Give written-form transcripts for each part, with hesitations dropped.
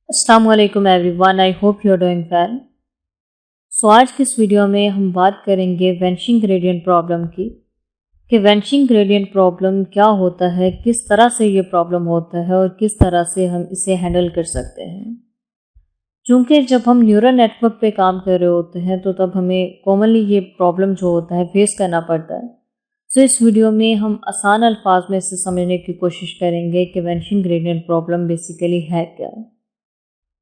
अस्सलामुअलैकुम everyone, I hope you are doing well. So आज की इस वीडियो में हम बात करेंगे वेनिशिंग ग्रेडियंट प्रॉब्लम की कि वेनिशिंग ग्रेडियंट प्रॉब्लम क्या होता है, किस तरह से ये प्रॉब्लम होता है और किस तरह से हम इसे हैंडल कर सकते हैं। क्योंकि जब हम न्यूरल नेटवर्क पे काम कर रहे होते हैं तो तब हमें कॉमनली ये प्रॉब्लम जो होता है फेस करना पड़ता है। सो इस वीडियो में हम आसान अल्फाज में इसे समझने की कोशिश करेंगे कि वेनिशिंग ग्रेडियंट प्रॉब्लम बेसिकली है क्या।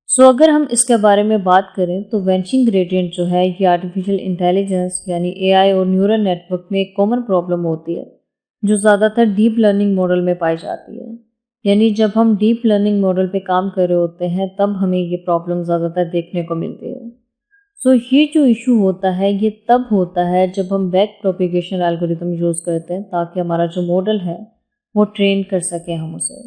अगर हम इसके बारे में बात करें तो वेनिशिंग ग्रेडियंट जो है ये आर्टिफिशियल इंटेलिजेंस यानी एआई और न्यूरल नेटवर्क में एक कॉमन प्रॉब्लम होती है जो ज़्यादातर डीप लर्निंग मॉडल में पाई जाती है। यानी जब हम डीप लर्निंग मॉडल पे काम कर रहे होते हैं तब हमें ये प्रॉब्लम ज़्यादातर देखने को मिलती है। ये जो इशू होता है ये तब होता है जब हम बैक प्रोपिगेशन एल्गोरिथम यूज़ करते हैं ताकि हमारा जो मॉडल है वो ट्रेन कर सकें हम उसे।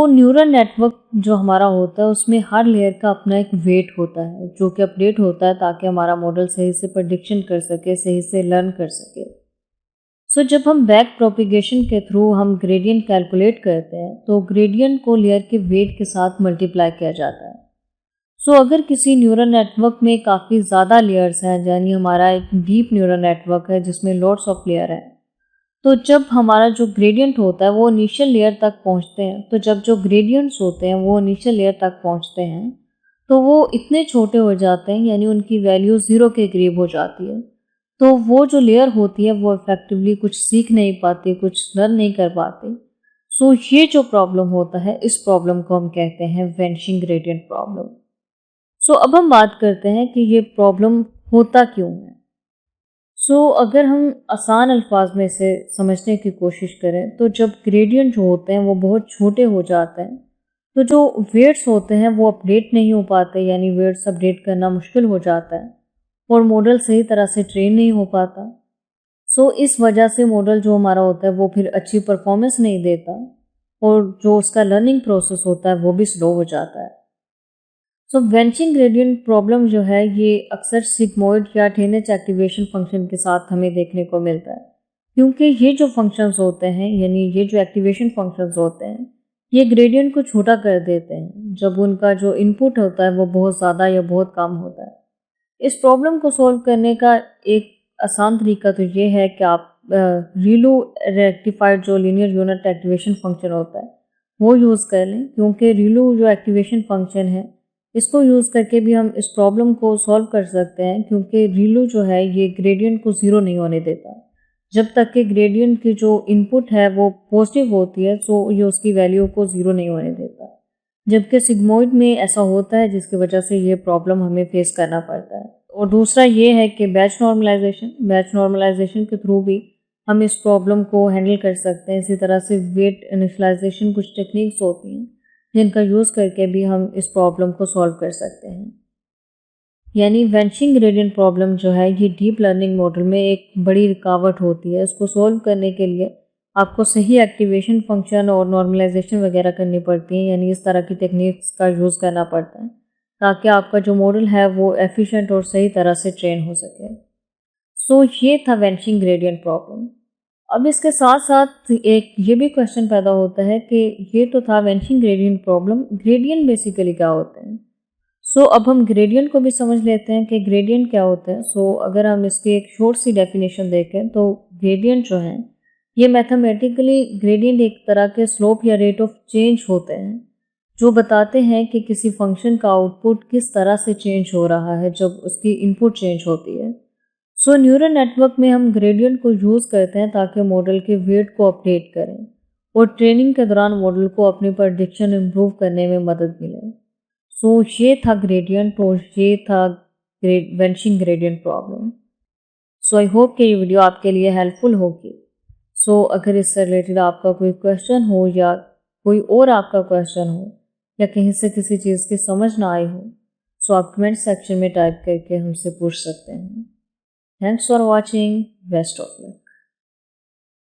न्यूरल नेटवर्क जो हमारा होता है उसमें हर लेयर का अपना एक वेट होता है जो कि अपडेट होता है ताकि हमारा मॉडल सही से प्रेडिक्शन कर सके, सही से लर्न कर सके। जब हम बैक प्रोपिगेशन के थ्रू हम ग्रेडियंट कैलकुलेट करते हैं तो ग्रेडियंट को लेयर के वेट के साथ मल्टीप्लाई किया जाता है। अगर किसी न्यूरल नेटवर्क में काफ़ी ज़्यादा लेयर्स हैं, यानी हमारा एक डीप न्यूरल नेटवर्क है जिसमें लॉट्स ऑफ लेयर है, तो जब हमारा जो ग्रेडियंट होता है वो इनिशियल लेयर तक पहुंचते हैं, तो जब जो ग्रेडियंट्स होते हैं वो इनिशियल लेयर तक पहुंचते हैं तो वो इतने छोटे हो जाते हैं, यानी उनकी वैल्यू 0 के करीब हो जाती है। तो वो जो लेयर होती है वो इफेक्टिवली कुछ सीख नहीं पाती, कुछ लर्न नहीं कर पाती। ये जो प्रॉब्लम होता है इस प्रॉब्लम को हम कहते हैं वेनिशिंग ग्रेडियंट प्रॉब्लम। अब हम बात करते हैं कि ये प्रॉब्लम होता क्यों है। अगर हम आसान अल्फाज में इसे समझने की कोशिश करें तो जब ग्रेडियंट जो होते हैं वो बहुत छोटे हो जाते हैं तो जो वेट्स होते हैं वो अपडेट नहीं हो पाते, यानी वेट्स अपडेट करना मुश्किल हो जाता है और मॉडल सही तरह से ट्रेन नहीं हो पाता। इस वजह से मॉडल जो हमारा होता है वो फिर अच्छी परफॉर्मेंस नहीं देता और जो उसका लर्निंग प्रोसेस होता है वो भी स्लो हो जाता है। वेनिशिंग ग्रेडियंट प्रॉब्लम जो है ये अक्सर सिग्मोइड या टेनेज एक्टिवेशन फंक्शन के साथ हमें देखने को मिलता है, क्योंकि ये जो फंक्शंस होते हैं, यानी ये जो एक्टिवेशन फंक्शंस होते हैं, ये ग्रेडियंट को छोटा कर देते हैं जब उनका जो इनपुट होता है वो बहुत ज़्यादा या बहुत कम होता है। इस प्रॉब्लम को सॉल्व करने का एक आसान तरीका तो ये है कि आप रीलू रेक्टिफाइड जो लीनियर यूनिट एक्टिवेशन फंक्शन होता है वो यूज़ कर लें, क्योंकि रीलू जो एक्टिवेशन फंक्शन है इसको यूज़ करके भी हम इस प्रॉब्लम को सॉल्व कर सकते हैं, क्योंकि रीलू जो है ये ग्रेडियंट को 0 नहीं होने देता जब तक कि ग्रेडियंट की जो इनपुट है वो पॉजिटिव होती है। ये उसकी वैल्यू को 0 नहीं होने देता, जबकि सिग्मोइड में ऐसा होता है जिसकी वजह से ये प्रॉब्लम हमें फेस करना पड़ता है। और दूसरा ये है कि बैच नॉर्मलाइजेशन के थ्रू भी हम इस प्रॉब्लम को हैंडल कर सकते हैं। इसी तरह से वेट इनिशियलाइजेशन कुछ टेक्निक्स होती हैं जिनका यूज़ करके भी हम इस प्रॉब्लम को सॉल्व कर सकते हैं। यानी वेनिशिंग ग्रेडियंट प्रॉब्लम जो है ये डीप लर्निंग मॉडल में एक बड़ी रुकावट होती है। इसको सॉल्व करने के लिए आपको सही एक्टिवेशन फंक्शन और नॉर्मलाइजेशन वगैरह करनी पड़ती है, यानी इस तरह की टेक्निक्स का यूज़ करना पड़ता है ताकि आपका जो मॉडल है वो एफिशिएंट और सही तरह से ट्रेन हो सके। ये था वेनिशिंग ग्रेडियंट प्रॉब्लम। अब इसके साथ साथ एक ये भी क्वेश्चन पैदा होता है कि ये तो था vanishing gradient problem, gradient basically क्या होते हैं। अब हम ग्रेडियंट को भी समझ लेते हैं कि ग्रेडियंट क्या होते हैं। अगर हम इसकी एक शॉर्ट सी डेफिनेशन देखें तो ग्रेडियंट जो है ये मैथमेटिकली ग्रेडियंट एक तरह के स्लोप या रेट ऑफ चेंज होते हैं जो बताते हैं कि किसी फंक्शन का आउटपुट किस तरह से चेंज हो रहा है जब उसकी इनपुट चेंज होती है। न्यूरल नेटवर्क में हम ग्रेडियंट को यूज़ करते हैं ताकि मॉडल के वेट को अपडेट करें और ट्रेनिंग के दौरान मॉडल को अपनी प्रेडिक्शन इम्प्रूव करने में मदद मिले। ये था ग्रेडियंट और ये था vanishing gradient problem. I hope कि ये वीडियो आपके लिए हेल्पफुल होगी। अगर इससे रिलेटेड आपका कोई क्वेश्चन हो या कोई और आपका क्वेश्चन हो या कहीं से किसी चीज़ की समझ ना आई हो आप कमेंट सेक्शन में टाइप करके हमसे पूछ सकते हैं। Thanks for watching. Best of luck.